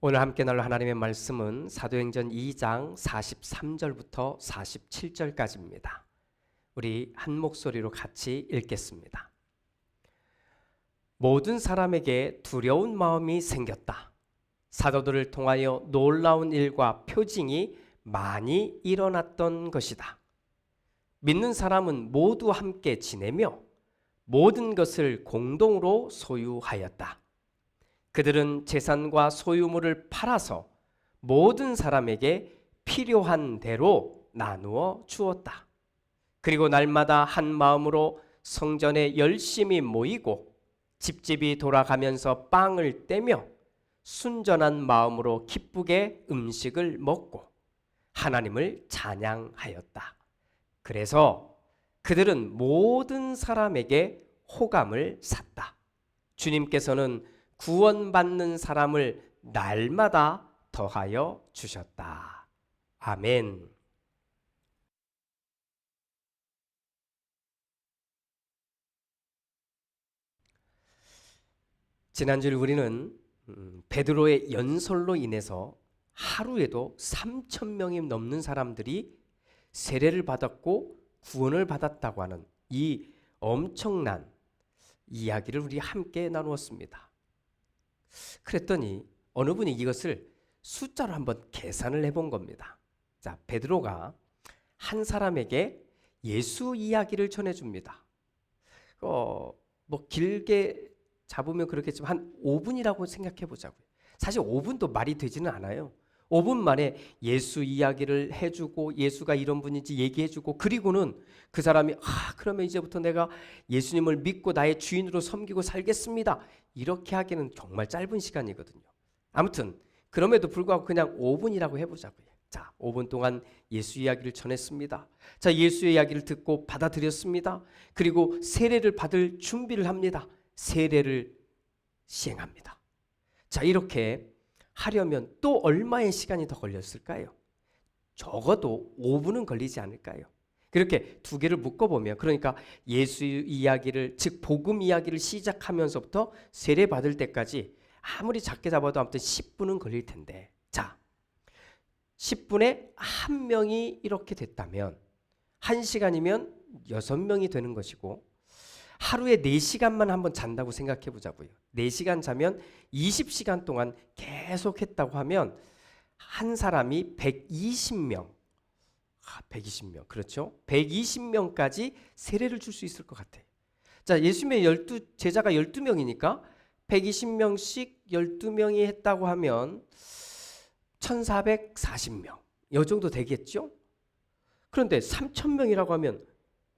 오늘 함께 나눌 하나님의 말씀은 사도행전 2장 43절부터 47절까지입니다. 우리 한 목소리로 같이 읽겠습니다. 모든 사람에게 두려운 마음이 생겼다. 사도들을 통하여 놀라운 일과 표징이 많이 일어났던 것이다. 믿는 사람은 모두 함께 지내며 모든 것을 공동으로 소유하였다. 그들은 재산과 소유물을 팔아서 모든 사람에게 필요한 대로 나누어 주었다. 그리고 날마다 한 마음으로 성전에 열심히 모이고 집집이 돌아가면서 빵을 떼며 순전한 마음으로 기쁘게 음식을 먹고 하나님을 찬양하였다. 그래서 그들은 모든 사람에게 호감을 샀다. 주님께서는 구원받는 사람을 날마다 더하여 주셨다. 아멘. 지난주에 우리는 베드로의 연설로 인해서 하루에도 3,000명이 넘는 사람들이 세례를 받았고 구원을 받았다고 하는 이 엄청난 이야기를 우리 함께 나누었습니다. 그랬더니 어느 분이 이것을 숫자로 한번 계산을 해본 겁니다. 자, 베드로가 한 사람에게 예수 이야기를 전해줍니다. 길게 잡으면 그렇겠지만 한 5분이라고 생각해 보자고요. 사실 5분도 말이 되지는 않아요. 5분 만에 예수 이야기를 해주고 예수가 이런 분인지 얘기해주고 그리고는 그 사람이 그러면 이제부터 내가 예수님을 믿고 나의 주인으로 섬기고 살겠습니다. 이렇게 하기는 정말 짧은 시간이거든요. 아무튼 그럼에도 불구하고 그냥 5분이라고 해보자고요. 자, 5분 동안 예수 이야기를 전했습니다. 자, 예수의 이야기를 듣고 받아들였습니다. 그리고 세례를 받을 준비를 합니다. 세례를 시행합니다. 자, 이렇게 하려면 또 얼마의 시간이 더 걸렸을까요? 적어도 5분은 걸리지 않을까요? 그렇게 두 개를 묶어보면 그러니까 예수 이야기를 즉 복음 이야기를 시작하면서부터 세례 받을 때까지 아무리 작게 잡아도 아무튼 10분은 걸릴 텐데 자 10분에 한 명이 이렇게 됐다면 1시간이면 6명이 되는 것이고 하루에 4시간만 한번 잔다고 생각해 보자고요. 4시간 자면 20시간 동안 계속 했다고 하면 한 사람이 120명. 120명. 그렇죠? 120명까지 세례를 줄 수 있을 것 같아요. 자, 예수님의 제자가 12명이니까 120명씩 12명이 했다고 하면 1440명. 이 정도 되겠죠? 그런데 3000명이라고 하면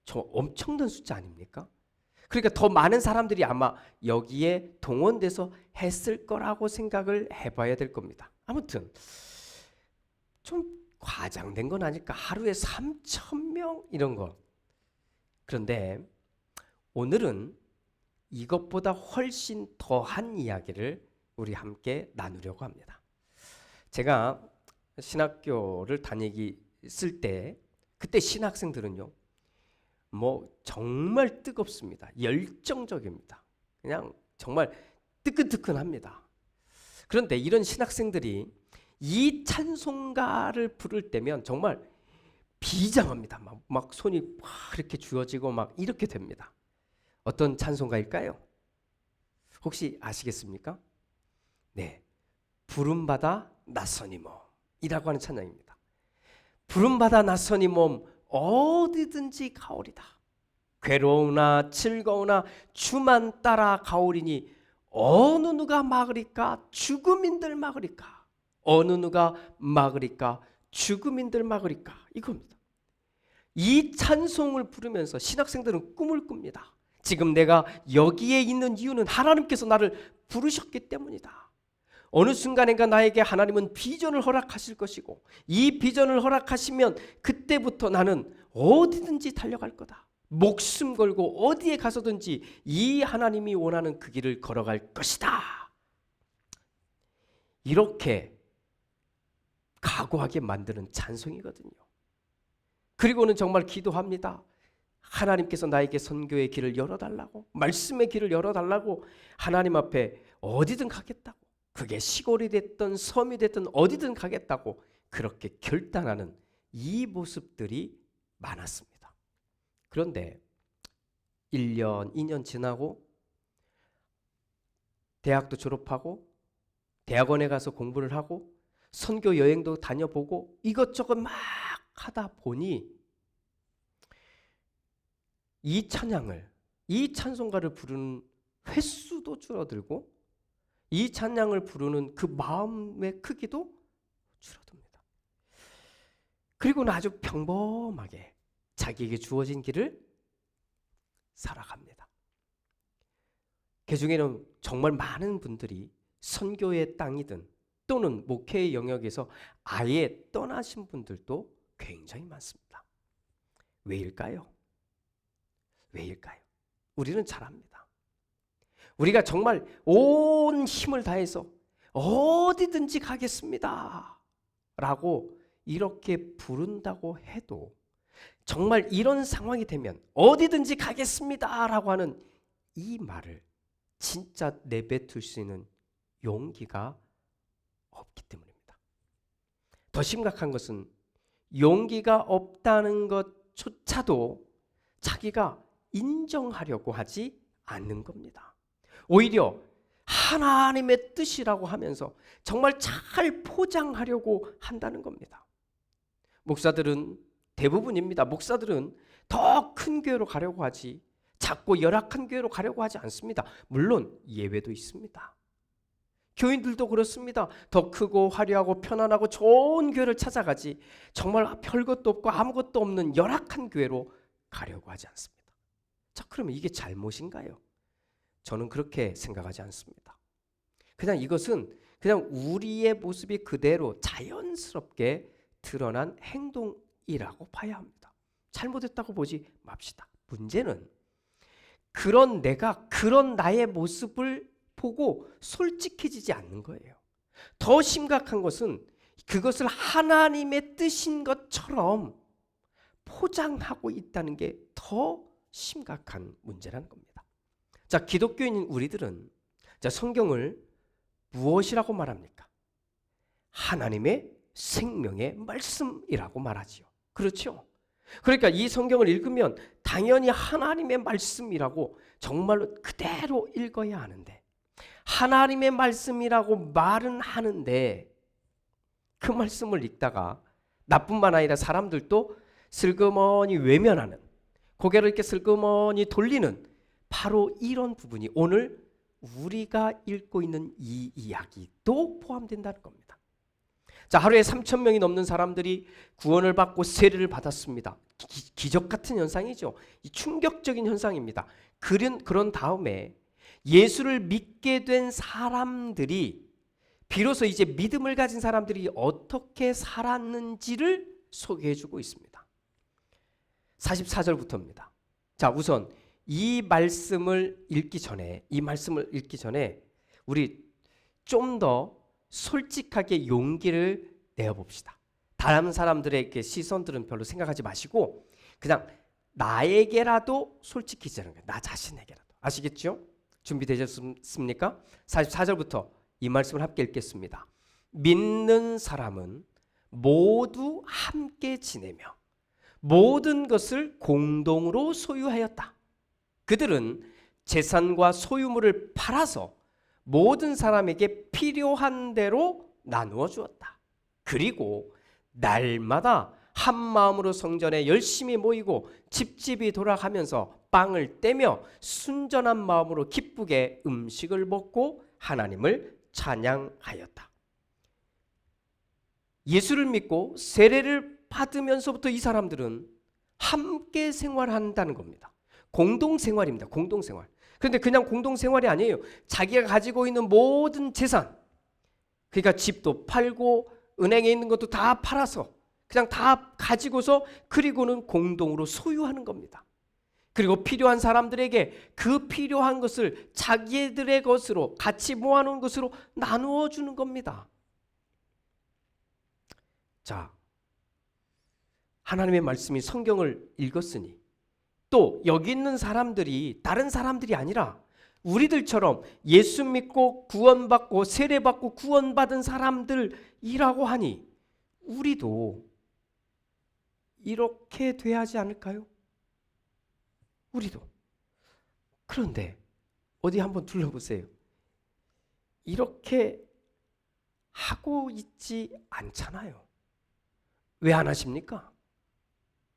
저 엄청난 숫자 아닙니까? 그러니까 더 많은 사람들이 아마 여기에 동원돼서 했을 거라고 생각을 해봐야 될 겁니다. 아무튼 좀 과장된 건 아닐까? 하루에 3,000명 이런 거. 그런데 오늘은 이것보다 훨씬 더한 이야기를 우리 함께 나누려고 합니다. 제가 신학교를 다니기 때 그때 신학생들은요. 정말 뜨겁습니다. 열정적입니다. 그냥 정말 뜨끈뜨끈합니다. 그런데 이런 신학생들이 이 찬송가를 부를 때면 정말 비장합니다. 막 손이 막 이렇게 쥐어지고 막 이렇게 됩니다. 어떤 찬송가일까요? 혹시 아시겠습니까? 네, 부름받아 낯선 이 몸이라고 하는 찬양입니다. 부름받아 낯선 이 몸 어디든지 가오리다. 괴로우나 즐거우나 주만 따라 가오리니 어느 누가 막으리까 죽음인들 막으리까 어느 누가 막으리까 죽음인들 막으리까 이겁니다. 이 찬송을 부르면서 신학생들은 꿈을 꿉니다. 지금 내가 여기에 있는 이유는 하나님께서 나를 부르셨기 때문이다. 어느 순간인가 나에게 하나님은 비전을 허락하실 것이고 이 비전을 허락하시면 그때부터 나는 어디든지 달려갈 거다. 목숨 걸고 어디에 가서든지 이 하나님이 원하는 그 길을 걸어갈 것이다. 이렇게 각오하게 만드는 찬송이거든요. 그리고는 정말 기도합니다. 하나님께서 나에게 선교의 길을 열어달라고 말씀의 길을 열어달라고 하나님 앞에 어디든 가겠다고 그게 시골이 됐든 섬이 됐든 어디든 가겠다고 그렇게 결단하는 이 모습들이 많았습니다. 그런데 1년, 2년 지나고 대학도 졸업하고 대학원에 가서 공부를 하고 선교 여행도 다녀보고 이것저것 막 하다 보니 이 찬양을, 이 찬송가를 부르는 횟수도 줄어들고 이 찬양을 부르는 그 마음의 크기도 줄어듭니다. 그리고는 아주 평범하게 자기에게 주어진 길을 살아갑니다. 그 중에는 정말 많은 분들이 선교의 땅이든 또는 목회의 영역에서 아예 떠나신 분들도 굉장히 많습니다. 왜일까요? 왜일까요? 우리는 잘 압니다. 우리가 정말 온 힘을 다해서 어디든지 가겠습니다 라고 이렇게 부른다고 해도 정말 이런 상황이 되면 어디든지 가겠습니다 라고 하는 이 말을 진짜 내뱉을 수 있는 용기가 없기 때문입니다. 더 심각한 것은 용기가 없다는 것조차도 자기가 인정하려고 하지 않는 겁니다. 오히려 하나님의 뜻이라고 하면서 정말 잘 포장하려고 한다는 겁니다. 목사들은 대부분입니다. 목사들은 더 큰 교회로 가려고 하지 작고 열악한 교회로 가려고 하지 않습니다. 물론 예외도 있습니다. 교인들도 그렇습니다. 더 크고 화려하고 편안하고 좋은 교회를 찾아가지 정말 별것도 없고 아무것도 없는 열악한 교회로 가려고 하지 않습니다. 자, 그러면 이게 잘못인가요? 저는 그렇게 생각하지 않습니다. 그냥 이것은 그냥 우리의 모습이 그대로 자연스럽게 드러난 행동이라고 봐야 합니다. 잘못했다고 보지 맙시다. 문제는 그런 내가 그런 나의 모습을 보고 솔직해지지 않는 거예요. 더 심각한 것은 그것을 하나님의 뜻인 것처럼 포장하고 있다는 게 더 심각한 문제라는 겁니다. 자, 기독교인인 우리들은 자, 성경을 무엇이라고 말합니까? 하나님의 생명의 말씀이라고 말하지요. 그렇죠? 그러니까 이 성경을 읽으면 당연히 하나님의 말씀이라고 정말로 그대로 읽어야 하는데 하나님의 말씀이라고 말은 하는데 그 말씀을 읽다가 나뿐만 아니라 사람들도 슬그머니 외면하는 고개를 이렇게 슬그머니 돌리는 바로 이런 부분이 오늘 우리가 읽고 있는 이 이야기도 포함된다는 겁니다. 자, 하루에 3,000명이 넘는 사람들이 구원을 받고 세례를 받았습니다. 기적 같은 현상이죠. 충격적인 현상입니다. 그런 다음에 예수를 믿게 된 사람들이 비로소 이제 믿음을 가진 사람들이 어떻게 살았는지를 소개해주고 있습니다. 44절부터입니다. 자, 우선 이 말씀을 읽기 전에 우리 좀 더 솔직하게 용기를 내어봅시다. 다른 사람들에게 시선들은 별로 생각하지 마시고 그냥 나에게라도 솔직해지는 거예요. 나 자신에게라도. 아시겠죠? 준비되셨습니까? 44절부터 이 말씀을 함께 읽겠습니다. 믿는 사람은 모두 함께 지내며 모든 것을 공동으로 소유하였다. 그들은 재산과 소유물을 팔아서 모든 사람에게 필요한 대로 나누어 주었다. 그리고 날마다 한 마음으로 성전에 열심히 모이고 집집이 돌아가면서 빵을 떼며 순전한 마음으로 기쁘게 음식을 먹고 하나님을 찬양하였다. 예수를 믿고 세례를 받으면서부터 이 사람들은 함께 생활한다는 겁니다. 공동생활입니다. 공동생활. 그런데 그냥 공동생활이 아니에요. 자기가 가지고 있는 모든 재산, 그러니까 집도 팔고 은행에 있는 것도 다 팔아서 그냥 다 가지고서 그리고는 공동으로 소유하는 겁니다. 그리고 필요한 사람들에게 그 필요한 것을 자기들의 것으로 같이 모아놓은 것으로 나누어 주는 겁니다. 자, 하나님의 말씀이 성경을 읽었으니 또 여기 있는 사람들이 다른 사람들이 아니라 우리들처럼 예수 믿고 구원받고 세례받고 구원받은 사람들이라고 하니 우리도 이렇게 돼야 하지 않을까요? 우리도. 그런데 어디 한번 둘러보세요. 이렇게 하고 있지 않잖아요. 왜 안 하십니까?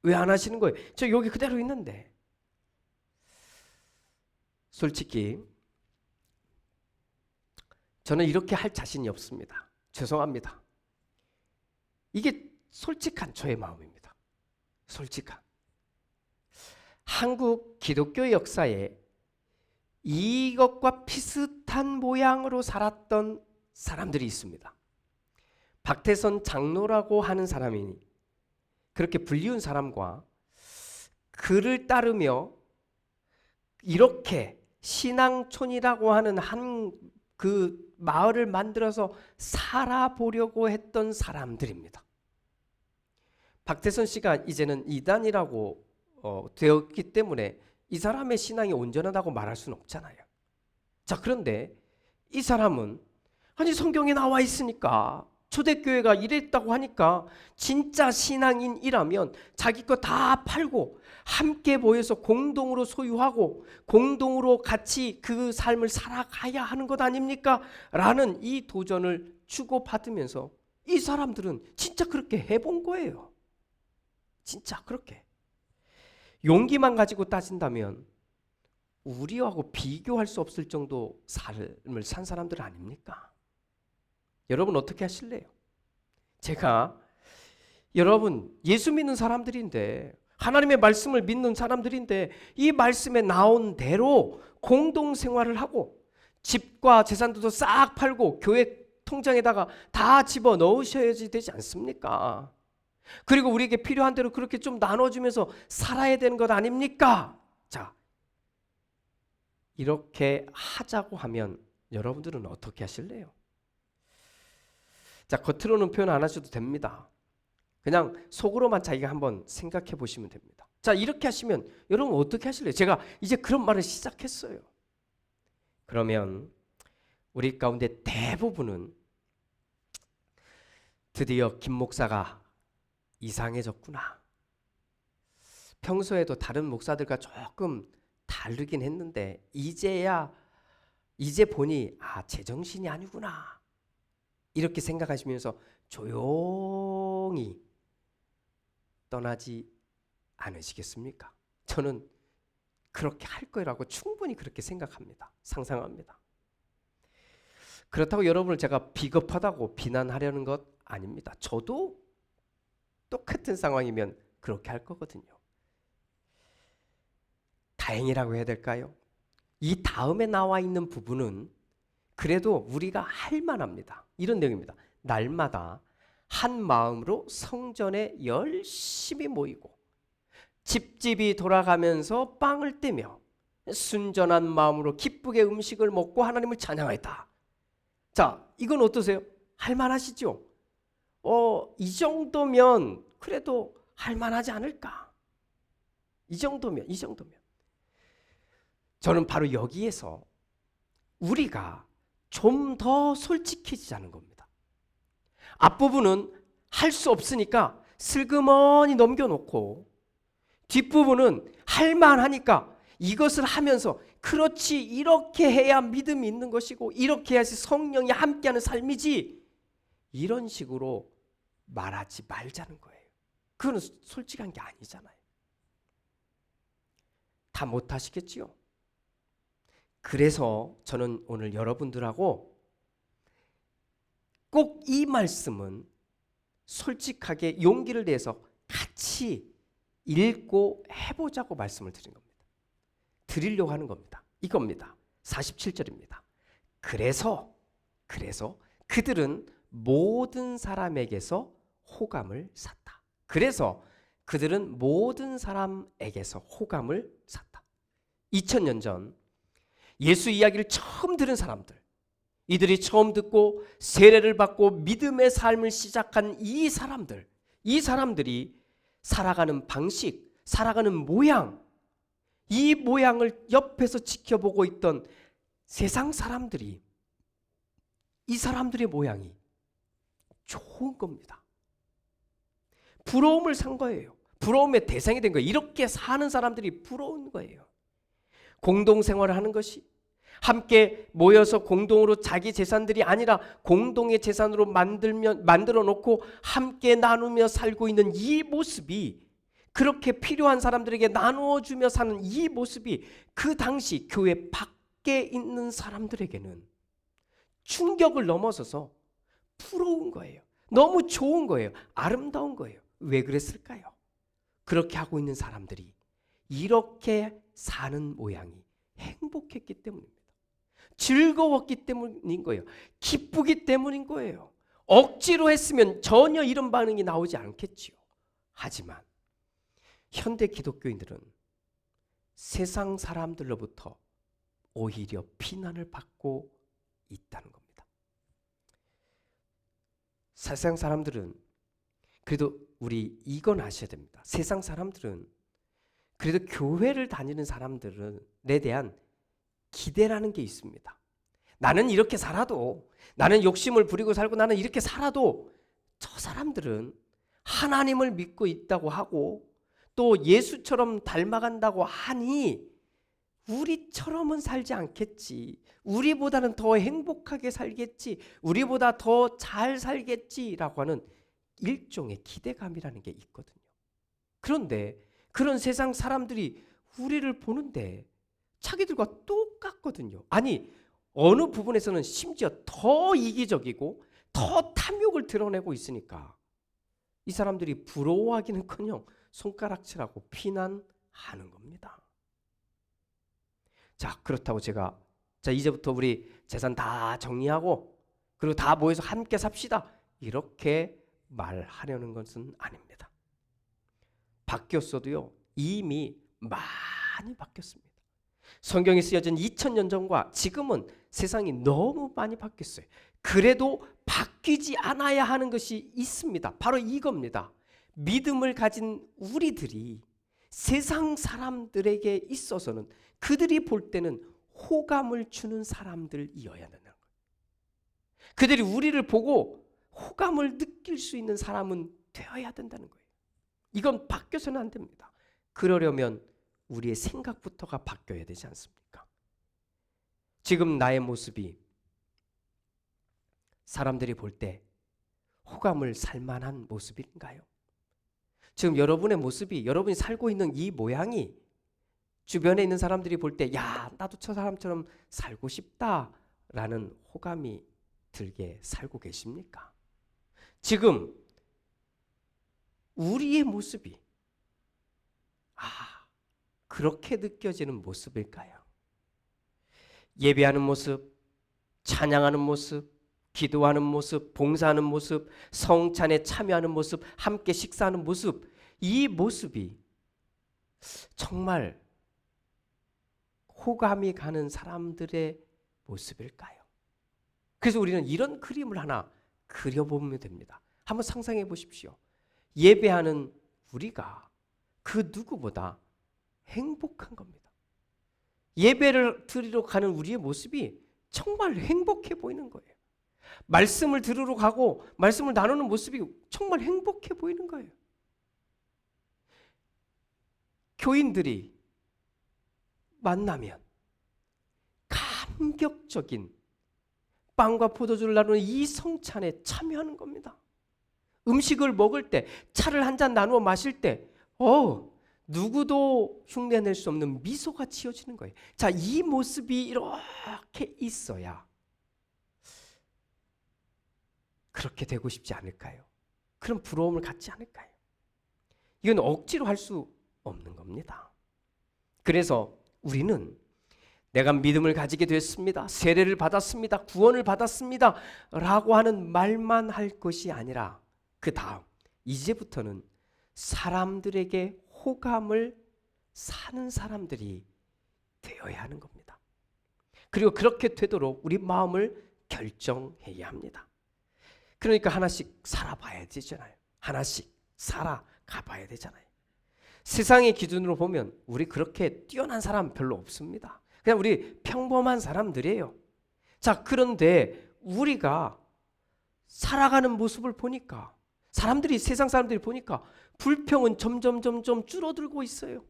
왜 안 하시는 거예요? 저 여기 그대로 있는데. 솔직히 저는 이렇게 할 자신이 없습니다. 죄송합니다. 이게 솔직한 저의 마음입니다. 솔직한. 한국 기독교 역사에 이것과 비슷한 모양으로 살았던 사람들이 있습니다. 박태선 장로라고 하는 사람이 그렇게 불리운 사람과 그를 따르며 이렇게 신앙촌이라고 하는 한 그 마을을 만들어서 살아보려고 했던 사람들입니다. 박태선 씨가 이제는 이단이라고 되었기 때문에 이 사람의 신앙이 온전하다고 말할 수는 없잖아요. 자, 그런데 이 사람은 아니 성경에 나와 있으니까 초대교회가 이랬다고 하니까 진짜 신앙인이라면 자기 거 다 팔고 함께 모여서 공동으로 소유하고 공동으로 같이 그 삶을 살아가야 하는 것 아닙니까? 라는 이 도전을 주고받으면서 이 사람들은 진짜 그렇게 해본 거예요. 진짜 그렇게. 용기만 가지고 따진다면 우리하고 비교할 수 없을 정도 삶을 산 사람들 아닙니까? 여러분 어떻게 하실래요? 제가 여러분 예수 믿는 사람들인데 하나님의 말씀을 믿는 사람들인데 이 말씀에 나온 대로 공동생활을 하고 집과 재산들도 싹 팔고 교회 통장에다가 다 집어넣으셔야지 되지 않습니까? 그리고 우리에게 필요한 대로 그렇게 좀 나눠주면서 살아야 되는 것 아닙니까? 자, 이렇게 하자고 하면 여러분들은 어떻게 하실래요? 자, 겉으로는 표현 안 하셔도 됩니다. 그냥 속으로만 자기가 한번 생각해 보시면 됩니다. 자, 이렇게 하시면 여러분 어떻게 하실래요? 제가 이제 그런 말을 시작했어요. 그러면 우리 가운데 대부분은 드디어 김 목사가 이상해졌구나. 평소에도 다른 목사들과 조금 다르긴 했는데 이제 보니 제정신이 아니구나. 이렇게 생각하시면서 조용히 떠나지 않으시겠습니까? 저는 그렇게 할 거라고 충분히 그렇게 생각합니다. 상상합니다. 그렇다고 여러분을 제가 비겁하다고 비난하려는 것 아닙니다. 저도 똑같은 상황이면 그렇게 할 거거든요. 다행이라고 해야 될까요? 이 다음에 나와 있는 부분은 그래도 우리가 할 만합니다. 이런 내용입니다. 날마다 한 마음으로 성전에 열심히 모이고 집집이 돌아가면서 빵을 떼며 순전한 마음으로 기쁘게 음식을 먹고 하나님을 찬양하였다. 자, 이건 어떠세요? 할 만하시죠? 이 정도면 그래도 할 만하지 않을까? 이 정도면 저는 바로 여기에서 우리가 좀 더 솔직해지자는 겁니다. 앞부분은 할 수 없으니까 슬그머니 넘겨놓고 뒷부분은 할 만하니까 이것을 하면서 그렇지 이렇게 해야 믿음이 있는 것이고 이렇게 해야지 성령이 함께하는 삶이지 이런 식으로 말하지 말자는 거예요. 그건 솔직한 게 아니잖아요. 다 못하시겠지요? 그래서 저는 오늘 여러분들하고 꼭 이 말씀은 솔직하게 용기를 내서 같이 읽고 해보자고 말씀을 드린 겁니다. 드리려고 하는 겁니다. 이겁니다. 47절입니다. 그래서 그들은 모든 사람에게서 호감을 샀다. 그래서 그들은 모든 사람에게서 호감을 샀다. 2000년 전 예수 이야기를 처음 들은 사람들, 이들이 처음 듣고 세례를 받고 믿음의 삶을 시작한 이 사람들이 살아가는 방식, 살아가는 모양, 이 모양을 옆에서 지켜보고 있던 세상 사람들이 이 사람들의 모양이 좋은 겁니다. 부러움을 산 거예요. 부러움의 대상이 된 거예요. 이렇게 사는 사람들이 부러운 거예요. 공동생활을 하는 것이, 함께 모여서 공동으로 자기 재산들이 아니라 공동의 재산으로 만들어 놓고 함께 나누며 살고 있는 이 모습이, 그렇게 필요한 사람들에게 나누어 주며 사는 이 모습이 그 당시 교회 밖에 있는 사람들에게는 충격을 넘어서서 부러운 거예요. 너무 좋은 거예요. 아름다운 거예요. 왜 그랬을까요? 그렇게 하고 있는 사람들이 이렇게 사는 모양이 행복했기 때문입니다. 즐거웠기 때문인 거예요. 기쁘기 때문인 거예요. 억지로 했으면 전혀 이런 반응이 나오지 않겠지요. 하지만 현대 기독교인들은 세상 사람들로부터 오히려 비난을 받고 있다는 겁니다. 세상 사람들은, 그래도 우리 이건 아셔야 됩니다. 세상 사람들은 그래도 교회를 다니는 사람들에 대한 기대라는 게 있습니다. 나는 이렇게 살아도, 나는 욕심을 부리고 살고 나는 이렇게 살아도 저 사람들은 하나님을 믿고 있다고 하고 또 예수처럼 닮아간다고 하니 우리처럼은 살지 않겠지, 우리보다는 더 행복하게 살겠지, 우리보다 더 잘 살겠지라고 하는 일종의 기대감이라는 게 있거든요. 그런데 그런 세상 사람들이 우리를 보는데 자기들과 똑같거든요. 아니, 어느 부분에서는 심지어 더 이기적이고 더 탐욕을 드러내고 있으니까 이 사람들이 부러워하기는커녕 손가락질하고 비난하는 겁니다. 자, 그렇다고 제가 이제부터 우리 재산 다 정리하고 그리고 다 모여서 함께 삽시다, 이렇게 말하려는 것은 아닙니다. 바뀌었어도요, 이미 많이 바뀌었습니다. 성경에 쓰여진 2000년 전과 지금은 세상이 너무 많이 바뀌었어요. 그래도 바뀌지 않아야 하는 것이 있습니다. 바로 이겁니다. 믿음을 가진 우리들이 세상 사람들에게 있어서는 그들이 볼 때는 호감을 주는 사람들이어야 된다는 거예요. 그들이 우리를 보고 호감을 느낄 수 있는 사람은 되어야 된다는 거예요. 이건 바뀌어서는 안 됩니다. 그러려면 우리의 생각부터가 바뀌어야 되지 않습니까? 지금 나의 모습이 사람들이 볼 때 호감을 살 만한 모습인가요? 지금 여러분의 모습이, 여러분이 살고 있는 이 모양이 주변에 있는 사람들이 볼 때 야, 나도 저 사람처럼 살고 싶다라는 호감이 들게 살고 계십니까? 지금 우리의 모습이 그렇게 느껴지는 모습일까요? 예배하는 모습, 찬양하는 모습, 기도하는 모습, 봉사하는 모습, 성찬에 참여하는 모습, 함께 식사하는 모습, 이 모습이 정말 호감이 가는 사람들의 모습일까요? 그래서 우리는 이런 그림을 하나 그려보면 됩니다. 한번 상상해 보십시오. 예배하는 우리가 그 누구보다 행복한 겁니다. 예배를 드리러 가는 우리의 모습이 정말 행복해 보이는 거예요. 말씀을 들으러 가고 말씀을 나누는 모습이 정말 행복해 보이는 거예요. 교인들이 만나면 감격적인 빵과 포도주를 나누는 이 성찬에 참여하는 겁니다. 음식을 먹을 때, 차를 한 잔 나누어 마실 때 누구도 흉내낼 수 없는 미소가 지어지는 거예요. 자, 이 모습이 이렇게 있어야 그렇게 되고 싶지 않을까요? 그런 부러움을 갖지 않을까요? 이건 억지로 할 수 없는 겁니다. 그래서 우리는 내가 믿음을 가지게 됐습니다, 세례를 받았습니다, 구원을 받았습니다 라고 하는 말만 할 것이 아니라 그 다음 이제부터는 사람들에게 호감을 사는 사람들이 되어야 하는 겁니다. 그리고 그렇게 되도록 우리 마음을 결정해야 합니다. 그러니까 하나씩 살아봐야 되잖아요. 하나씩 살아가 봐야 되잖아요. 세상의 기준으로 보면 우리 그렇게 뛰어난 사람 별로 없습니다. 그냥 우리 평범한 사람들이에요. 자, 그런데 우리가 살아가는 모습을 보니까 세상 사람들이 보니까 불평은 점점 줄어들고 있어요.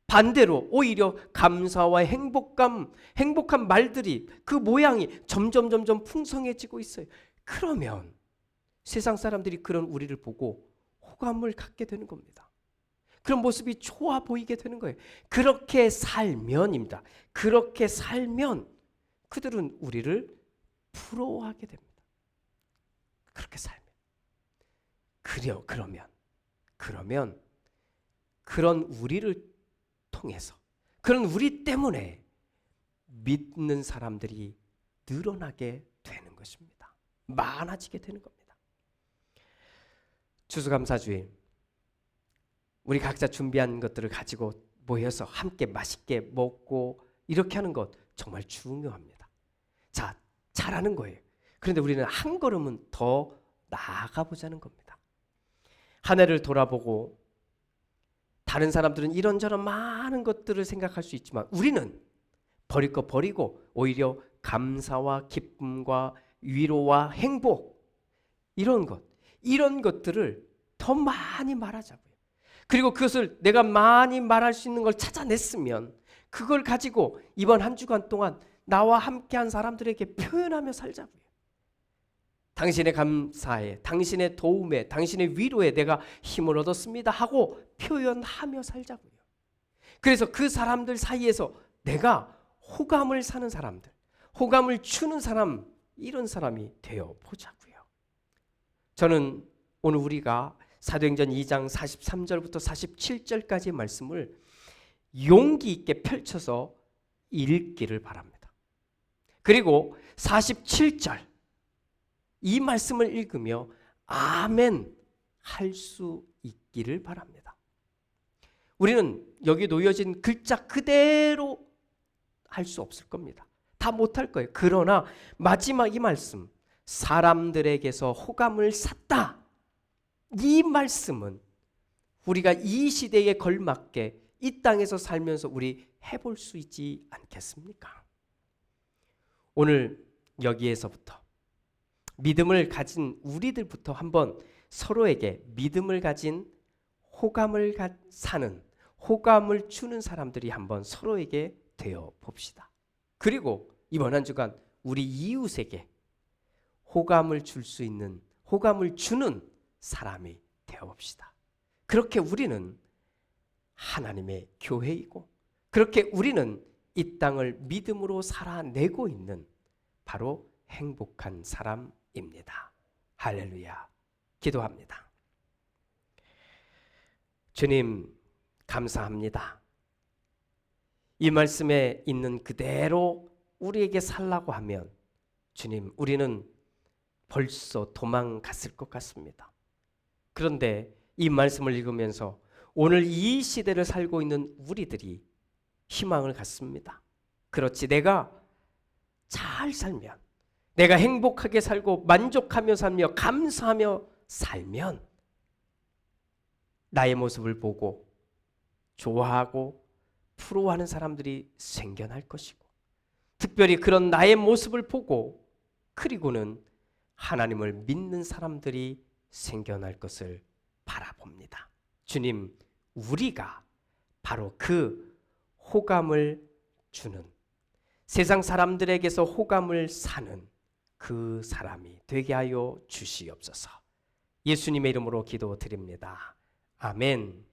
반대로 오히려 감사와 행복한 말들이 그 모양이 점점 풍성해지고 있어요. 그러면 세상 사람들이 그런 우리를 보고 호감을 갖게 되는 겁니다. 그런 모습이 좋아 보이게 되는 거예요. 그렇게 살면입니다. 그렇게 살면 그들은 우리를 부러워하게 됩니다. 그렇게 살면. 그러면 그런 우리를 통해서, 그런 우리 때문에 믿는 사람들이 늘어나게 되는 것입니다. 많아지게 되는 겁니다. 추수감사주일 우리 각자 준비한 것들을 가지고 모여서 함께 맛있게 먹고 이렇게 하는 것 정말 중요합니다. 자, 잘하는 거예요. 그런데 우리는 한 걸음은 더 나아가 보자는 겁니다. 한 해를 돌아보고 다른 사람들은 이런저런 많은 것들을 생각할 수 있지만 우리는 버릴 거 버리고 오히려 감사와 기쁨과 위로와 행복, 이런 것들을 더 많이 말하자고요. 그리고 그것을 내가 많이 말할 수 있는 걸 찾아냈으면 그걸 가지고 이번 한 주간 동안 나와 함께한 사람들에게 표현하며 살자고요. 당신의 감사에, 당신의 도움에, 당신의 위로에 내가 힘을 얻었습니다 하고 표현하며 살자고요. 그래서 그 사람들 사이에서 내가 호감을 사는 사람들, 호감을 주는 사람, 이런 사람이 되어 보자고요. 저는 오늘 우리가 사도행전 2장 43절부터 47절까지의 말씀을 용기 있게 펼쳐서 읽기를 바랍니다. 그리고 47절 이 말씀을 읽으며 아멘 할 수 있기를 바랍니다. 우리는 여기 놓여진 글자 그대로 할 수 없을 겁니다. 다 못할 거예요. 그러나 마지막 이 말씀, 사람들에게서 호감을 샀다, 이 말씀은 우리가 이 시대에 걸맞게 이 땅에서 살면서 우리 해볼 수 있지 않겠습니까? 오늘 여기에서부터 믿음을 가진 우리들부터 한번 서로에게 믿음을 가진 호감을 사는, 호감을 주는 사람들이 한번 서로에게 되어 봅시다. 그리고 이번 한 주간 우리 이웃에게 호감을 줄 수 있는, 호감을 주는 사람이 되어 봅시다. 그렇게 우리는 하나님의 교회이고, 그렇게 우리는 이 땅을 믿음으로 살아내고 있는 바로 행복한 사람입니다. 할렐루야. 기도합니다. 주님, 감사합니다. 이 말씀에 있는 그대로 우리에게 살라고 하면 주님, 우리는 벌써 도망갔을 것 같습니다. 그런데 이 말씀을 읽으면서 오늘 이 시대를 살고 있는 우리들이 희망을 갖습니다. 그렇지, 내가 잘 살면, 내가 행복하게 살고 만족하며 살며 감사하며 살면 나의 모습을 보고 좋아하고 부러워하는 사람들이 생겨날 것이고, 특별히 그런 나의 모습을 보고 그리고는 하나님을 믿는 사람들이 생겨날 것을 바라봅니다. 주님, 우리가 바로 그 호감을 주는, 세상 사람들에게서 호감을 사는 그 사람이 되게 하여 주시옵소서. 예수님의 이름으로 기도드립니다. 아멘.